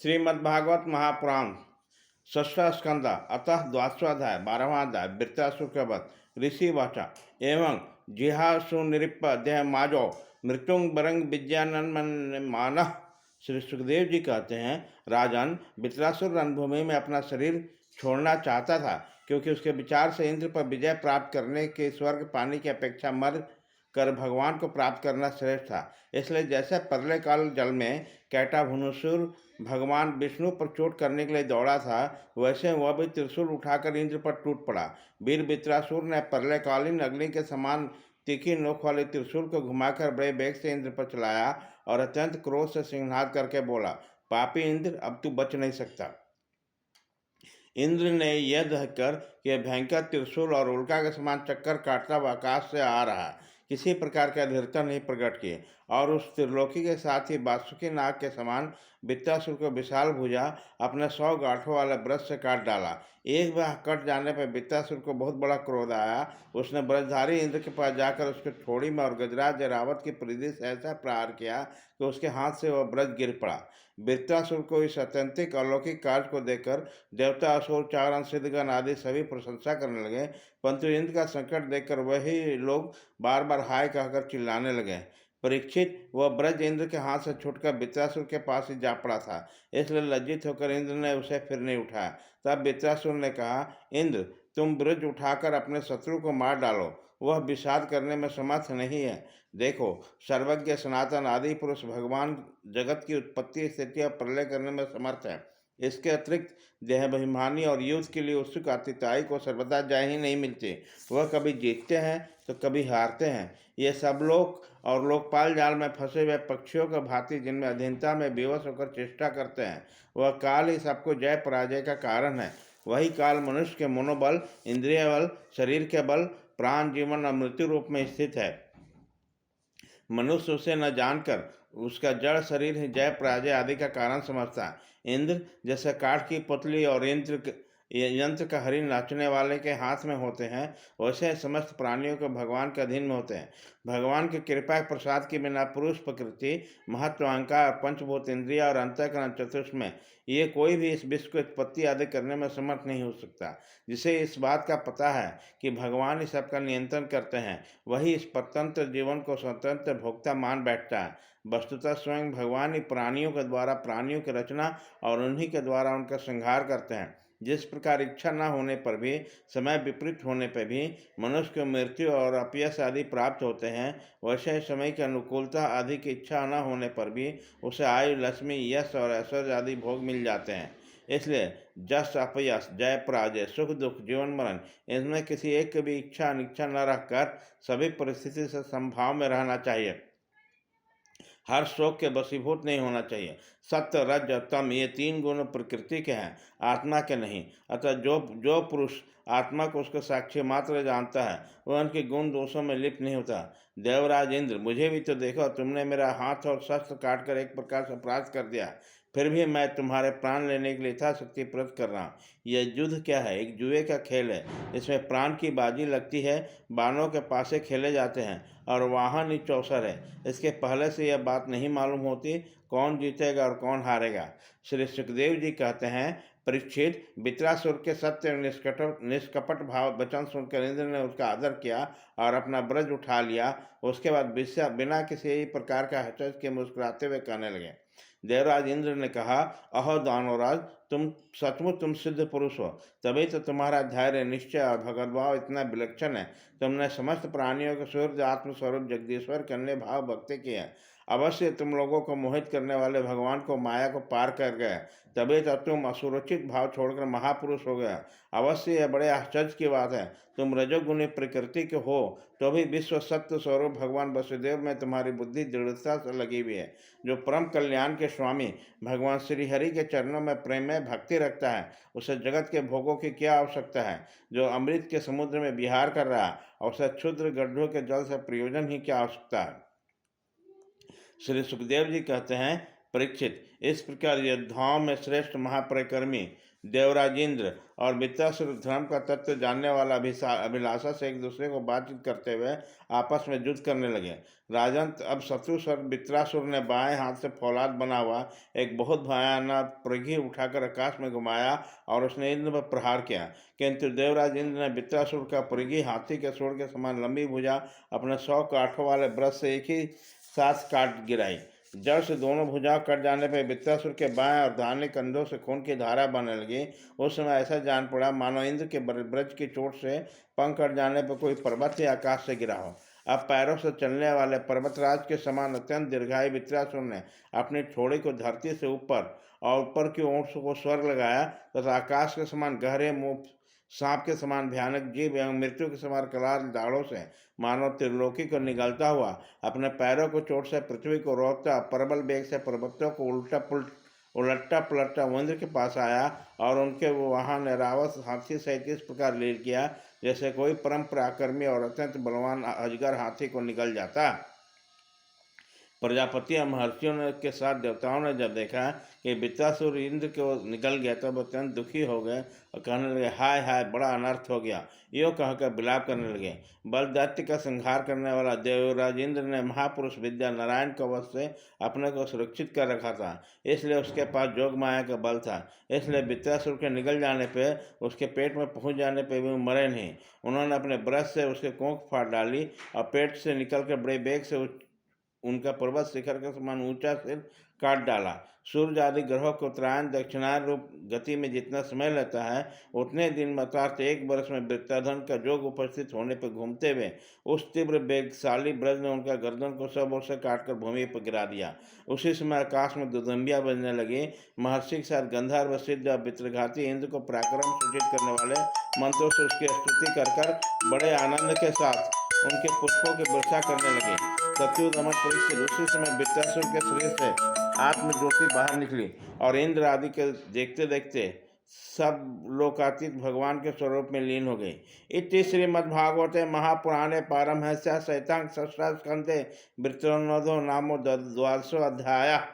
श्रीमद्भागवत महापुराण षष्ठ स्कंद अतः द्वादशाध्याय 12वां अध्याय वृत्रासुर के वध ऋषि वाचा एवं जिहासु निरिप अध्याय माजो मृत्युंग बरंग विद्यानंद मानह। श्री सुखदेव जी कहते हैं, राजन वृत्रासुर रणभूमि में अपना शरीर छोड़ना चाहता था, क्योंकि उसके विचार से इंद्र पर विजय प्राप्त करने के स्वर्ग पाने की अपेक्षा मर कर भगवान को प्राप्त करना श्रेष्ठ था। इसलिए जैसे प्रलय काल जल में कैटाभुनुसुर भगवान विष्णु पर चोट करने के लिए दौड़ा था, वैसे वह भी त्रिशूल उठाकर इंद्र पर टूट पड़ा। वीर वित्रासुर ने प्रलयकालीन अग्नि के समान तीखी नोक वाले त्रिशूल को घुमाकर बड़े वेग से इंद्र पर चलाया और अत्यंत क्रोध से सिंहनाद करके बोला, पापी इंद्र, अब तू बच नहीं सकता। इंद्र ने यह देखकर कि भयंकर त्रिशूल और उल्का के समान चक्कर काटता हुआ आकाश से आ रहा, किसी प्रकार का धीरता नहीं प्रकट किए और उस त्रिलोकी के साथ ही वासुकी नाग के समान वृत्रासुर को विशाल भुजा अपने 100 गांठों वाले ब्रश से काट डाला। एक बार कट जाने पर वृत्रासुर को बहुत बड़ा क्रोध आया। उसने ब्रजधारी इंद्र के पास जाकर उसके ठोड़ी में और गजराज रावत की परिधि से ऐसा प्रहार किया कि उसके हाथ से वह ब्रज गिर पड़ा। वृत्रासुर को इस अत्यंतिक अलौकिक कार्य को देखकर देवता, असुर, चारण, सिद्धगण आदि सभी प्रशंसा करने लगे, परंतु इंद्र का संकट देखकर वही लोग बार बार हाय कहकर चिल्लाने लगे। परीक्षित वह ब्रज इंद्र के हाथ से छूटकर वृत्रासुर के पास ही जा पड़ा था, इसलिए लज्जित होकर इंद्र ने उसे फिर नहीं उठाया। तब वृत्रासुर ने कहा, इंद्र, तुम ब्रज उठाकर अपने शत्रु को मार डालो, वह विषाद करने में समर्थ नहीं है। देखो, सर्वज्ञ सनातन आदि पुरुष भगवान जगत की उत्पत्ति, स्थिति और प्रलय करने में समर्थ है। इसके अतिरिक्त देहाभिमानी और युद्ध के लिए उत्सुक अतिताई को सर्वदा जय ही नहीं मिलती। वह कभी जीतते हैं तो कभी हारते हैं। ये सब लोग और लोकपाल जाल में फंसे हुए पक्षियों के भांति जिनमें अधीनता में विवश होकर चेष्टा करते हैं, वह काल ही सबको जय पराजय का कारण है। वही काल मनुष्य के मनोबल, इंद्रिय बल, शरीर के बल, प्राण, जीवन और मृत्यु रूप में स्थित है। मनुष्य उसे न जानकर उसका जड़ शरीर ही जय पराजय आदि का कारण समझता है। इंद्र जैसे काठ की पुतली और यंत्र का हरि नाचने वाले के हाथ में होते हैं, वैसे समस्त प्राणियों को भगवान के अधीन में होते हैं। भगवान की कृपा प्रसाद के बिना पुरुष प्रकृति, महत्वांकार, पंचभूत इंद्रिया और अंतःकरण चतुष्ट में ये कोई भी इस विश्व की उत्पत्ति आदि करने में समर्थ नहीं हो सकता। जिसे इस बात का पता है कि भगवान ही सबका नियंत्रण करते हैं, वही इस परतंत्र जीवन को स्वतंत्र भोक्ता मान बैठता है। वस्तुतः स्वयं भगवान ही प्राणियों के द्वारा प्राणियों की रचना और उन्हीं के द्वारा उनका संहार करते हैं। जिस प्रकार इच्छा न होने पर भी, समय विपरीत होने पर भी मनुष्य को मृत्यु और अपयश आदि प्राप्त होते हैं, वैसे समय की अनुकूलता आदि की इच्छा न होने पर भी उसे आयु, लक्ष्मी, यश और ऐश्वर्य आदि भोग मिल जाते हैं। इसलिए जस, अपयश, जय पराजय, सुख दुख, जीवन मरण, इनमें किसी एक की भी इच्छा अनिच्छा न रखकर सभी परिस्थिति से समभाव में रहना चाहिए। हर शोक के वशीभूत नहीं होना चाहिए। सत्य, रज, तम ये 3 गुण प्रकृति के हैं, आत्मा के नहीं। अतः जो जो पुरुष आत्मा को उसके साक्षी मात्र जानता है, वह उनके गुण दोषों में लिप्त नहीं होता। देवराज इंद्र, मुझे भी तो देखो, तुमने मेरा हाथ और शस्त्र काटकर एक प्रकार से अपराध कर दिया, फिर भी मैं तुम्हारे प्राण लेने के लिए यथाशक्ति प्रयत्न कर रहा हूँ। यह युद्ध क्या है? एक जुए का खेल है। इसमें प्राण की बाजी लगती है, बानों के पासे खेले जाते हैं और वाहन ही चौसर है। इसके पहले से यह बात नहीं मालूम होती कौन जीतेगा और कौन हारेगा। श्री सुखदेव जी कहते हैं, परीक्षित, वृत्रासुर के सत्य निष्कपट भाव वचन सुनकर इंद्र ने उसका आदर किया और अपना ब्रज उठा लिया। उसके बाद बिना किसी प्रकार का हचच के मुस्कुराते हुए कहने लगे। देवराज इंद्र ने कहा, अहो दानवराज, तुम सिद्ध पुरुष हो, तभी तो तुम्हारा धैर्य, निश्चय और भगवद्भाव इतना विलक्षण है। तुमने समस्त प्राणियों के सूर्य आत्मस्वरूप जगदीश्वर के अन्य भाव भक्ति किए हैं। अवश्य तुम लोगों को मोहित करने वाले भगवान को माया को पार कर गए, तभी तो तुम असुरक्षित भाव छोड़कर महापुरुष हो गए। अवश्य यह बड़े आश्चर्य की बात है, तुम रजोगुणी प्रकृति के हो तो भी विश्व सत्य स्वरूप भगवान वसुदेव में तुम्हारी बुद्धि दृढ़ता से लगी हुई है। जो परम कल्याण के स्वामी भगवान श्रीहरि के चरणों में प्रेम में भक्ति रखता है, उसे जगत के भोगों की क्या आवश्यकता है? जो अमृत के समुद्र में विहार कर रहा है, उसे क्षुद्र गड्ढों के जल से प्रयोजन ही क्या आवश्यकता है? श्री सुखदेव जी कहते हैं, परीक्षित। इस प्रकार योद्धाओं में श्रेष्ठ महापराक्रमी देवराजेंद्र और वृत्रासुर धर्म का तत्व जानने वाला अभिलाषा से एक दूसरे को बातचीत करते हुए आपस में युद्ध करने लगे। राजन, अब शत्रु सर वृत्रासुर ने बाएं हाथ से फौलाद बना हुआ एक बहुत भयानक पृथ्वी उठाकर आकाश में घुमाया और उसने इंद्र पर प्रहार किया, किंतु देवराज इंद्र ने वृत्रासुर का पृथ्वी हाथी के सूंड के समान लंबी भुजा अपने 100 काठों वाले ब्रश से एक ही साथ काट गिराई। जड़ से दोनों भुजाएं कट जाने पर वृत्रासुर के बाएं और दाहिने कंधों से खून की धारा बहने लगी। उस समय ऐसा जान पड़ा मानो इंद्र के ब्रज की चोट से पंख कट जाने पर कोई पर्वत ही आकाश से गिरा हो। अब पैरों से चलने वाले पर्वतराज के समान अत्यंत दीर्घायु वृत्रासुर ने अपनी ठोड़ी को धरती से ऊपर और ऊपर की ओर को स्वर्ग लगाया तथा आकाश के समान गहरे मुंह, सांप के समान भयानक जीव एवं मृत्यु के समान कराल दाढ़ों से मानव त्रिलोकी को निगलता हुआ अपने पैरों को चोट से पृथ्वी को रोकता प्रबल वेग से पर्वतों को उलटता पलटता इंद्र के पास आया और उनके वहां ने रावत हाथी सहित इस प्रकार लील किया जैसे कोई परम पराक्रमी और अत्यंत बलवान अजगर हाथी को निगल जाता। प्रजापति और महर्षियों ने के साथ देवताओं ने जब देखा कि वृत्रासुर इंद्र को निकल गया तब अत्यंत दुखी हो गए और कहने लगे, हाय हाय, बड़ा अनर्थ हो गया। यो कहकर विलाप करने लगे। बल दैत्य का संहार करने वाला देवराज इंद्र ने महापुरुष विद्या नारायण कवच से अपने को सुरक्षित कर रखा था, इसलिए उसके पास जोग माया का बल था। इसलिए वृत्रासुर के निकल जाने पर, उसके पेट में पहुंच जाने पर भी मरे नहीं। उन्होंने अपने ब्रश से उसके कोंख फाड़ डाली और पेट से निकलकर बड़े वेग से उनका पर्वत शिखर के समान ऊंचा सिर काट डाला। सूर्य आदि ग्रहों के उत्तरायण दक्षिणायन रूप गति में जितना समय लेता है, उतने दिन में अर्थात 1 वर्ष में वृत्राधन का जोग उपस्थित होने पर घूमते हुए उस तीव्र वेगशाली ब्रज ने उनका गर्दन को 100 वर्ष से काटकर भूमि पर गिरा दिया। उसी समय आकाश में दुदंबियां बजने लगी। महर्षि के साथ गंधर्व सिद्ध और वित्रघाती इंद्र को पराक्रम सूचित करने वाले मंत्रों से उसकी स्तुति कर बड़े आनंद के साथ उनके पुष्पों की वर्षा करने लगे। सत्युगमन परीक्षित, उसी समय वृत्रासुर के शरीर से आत्मज्योति बाहर निकली और इंद्र आदि के देखते देखते सब लोकातीत भगवान के स्वरूप में लीन हो गई। इति श्रीमद्भागवते महापुराणे पारमहंस्यां सहितां षष्ठास्कन्धे वृत्रनोदो नामो द्वादशोऽध्यायः।